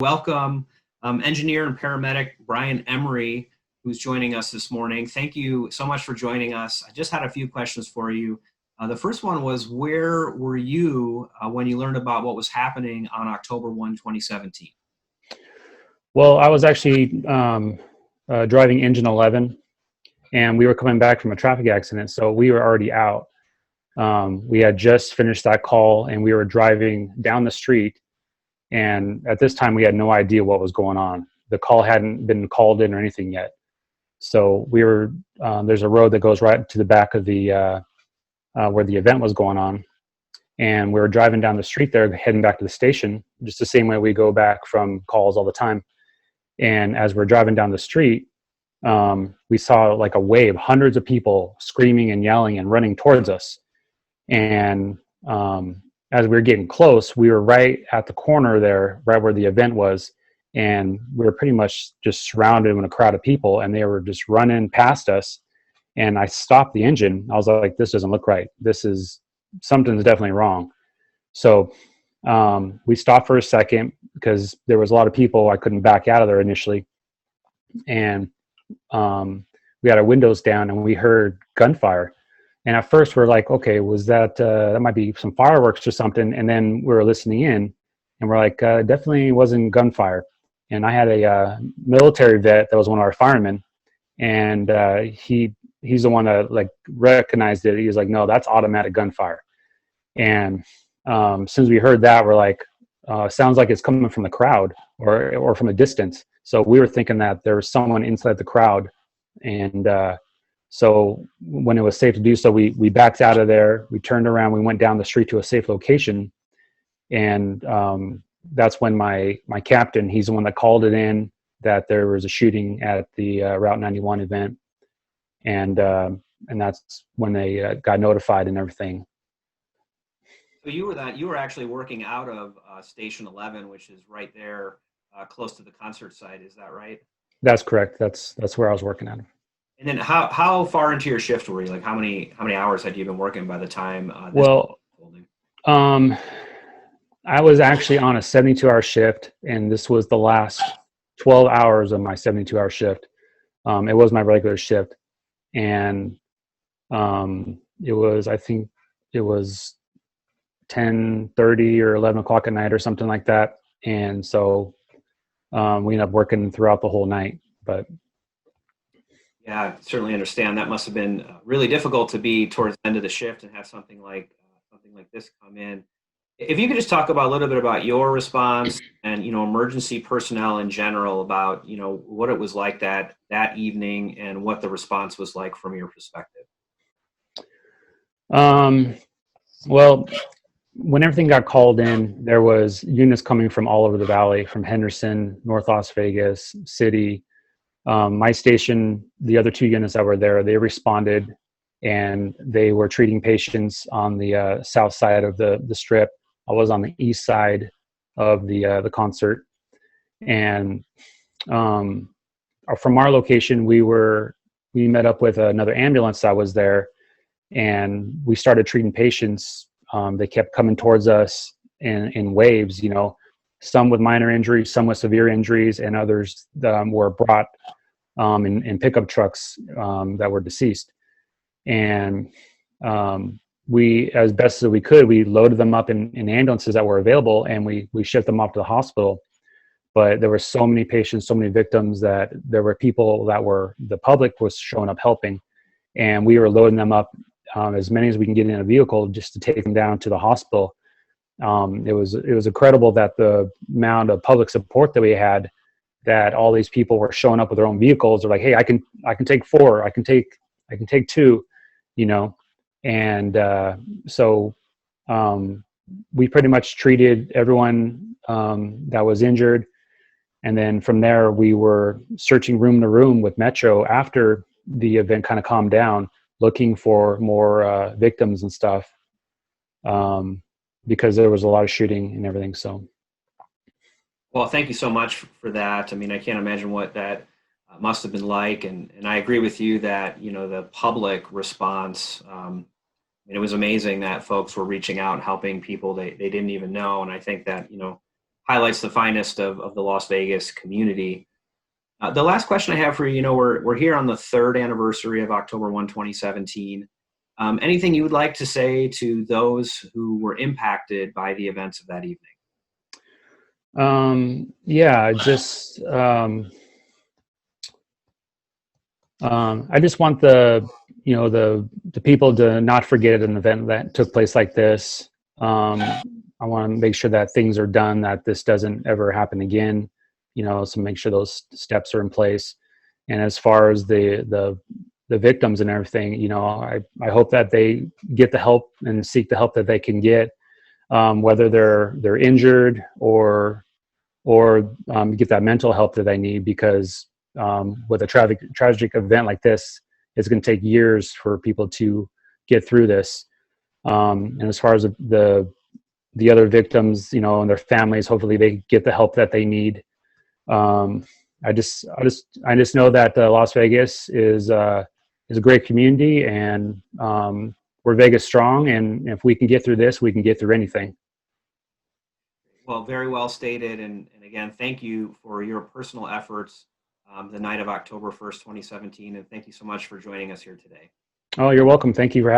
welcome engineer and paramedic Brian Emery, who's joining us this morning. Thank you so much for joining us. I just had a few questions for you. The first one was, where were you when you learned about what was happening on October 1, 2017? Well, I was actually driving engine 11, and we were coming back from a traffic accident, so we were already out. We had just finished that call, and we were driving down the street, and at this time, we had no idea what was going on. The call hadn't been called in or anything yet. So we were, there's a road that goes right to the back of the, where the event was going on. And we were driving down the street there, heading back to the station, just the same way we go back from calls all the time. And as we're driving down the street, we saw like a wave, hundreds of people screaming and yelling and running towards us. And as we were getting close, we were right at the corner there, right where the event was. And we were pretty much just surrounded in a crowd of people, and they were just running past us. And I stopped the engine. I was like, this doesn't look right. Something's definitely wrong. So we stopped for a second because there was a lot of people. I couldn't back out of there initially. And we had our windows down, and we heard gunfire. And at first we're like, okay, was that might be some fireworks or something. And then we were listening in, and we're like, definitely wasn't gunfire. And I had a military vet that was one of our firemen, and he's the one that like recognized it. He was like, no, that's automatic gunfire. And since we heard that, we're like, sounds like it's coming from the crowd or from a distance. So we were thinking that there was someone inside the crowd. And so when it was safe to do so, we backed out of there. We turned around. We went down the street to a safe location. And that's when my captain, he's the one that called it in, that there was a shooting at the Route 91 event. And that's when they got notified and everything. So you were actually working out of Station 11, which is right there, close to the concert site. Is that right? That's correct. That's where I was working at. And then how far into your shift were you? Like how many hours had you been working by the time? I was actually on a 72-hour shift, and this was the last 12 hours of my 72-hour shift. It was my regular shift, and I think it was 10:30 or 11 o'clock at night or something like that. And so we ended up working throughout the whole night. But yeah, I certainly understand. That must have been really difficult to be towards the end of the shift and have something like this come in. If you could just talk about a little bit about your response and, emergency personnel in general, about, what it was like that evening and what the response was like from your perspective. Well, when everything got called in, there was units coming from all over the valley, from Henderson, North Las Vegas, City. My station, the other two units that were there, they responded, and they were treating patients on the south side of the strip. I was on the east side of the concert, and from our location, we met up with another ambulance that was there, and we started treating patients. They kept coming towards us in waves, some with minor injuries, some with severe injuries, and others were brought in pickup trucks that were deceased. And we, as best as we could, we loaded them up in ambulances that were available, and we shipped them off to the hospital. But there were so many patients, so many victims, that there were people the public was showing up helping, and we were loading them up, as many as we can get in a vehicle, just to take them down to the hospital. It was incredible that the amount of public support that we had, that all these people were showing up with their own vehicles. They're like, hey, I can take 4, I can take 2, and so we pretty much treated everyone that was injured. And then from there, we were searching room to room with Metro after the event kind of calmed down, looking for more victims and stuff, because there was a lot of shooting and everything. So, well, thank you so much for that. I mean, I can't imagine what that must have been like, and I agree with you that the public response. It was amazing that folks were reaching out and helping people they didn't even know, and I think that highlights the finest of the Las Vegas community. The last question I have for you, we're here on the third anniversary of October 1, 2017. Anything you would like to say to those who were impacted by the events of that evening? Yeah, I just want the people to not forget an event that took place like this. I want to make sure that things are done, that this doesn't ever happen again. So make sure those steps are in place. And as far as the victims and everything, I hope that they get the help and seek the help that they can get, whether they're injured or get that mental help that they need, because with a tragic event like this, it's going to take years for people to get through this. And as far as the other victims, and their families, hopefully they get the help that they need. I just know that Las Vegas is a great community, and we're Vegas strong. And if we can get through this, we can get through anything. Well, very well stated. And again, thank you for your personal efforts the night of October 1st, 2017. And thank you so much for joining us here today. Oh, you're welcome. Thank you for having me.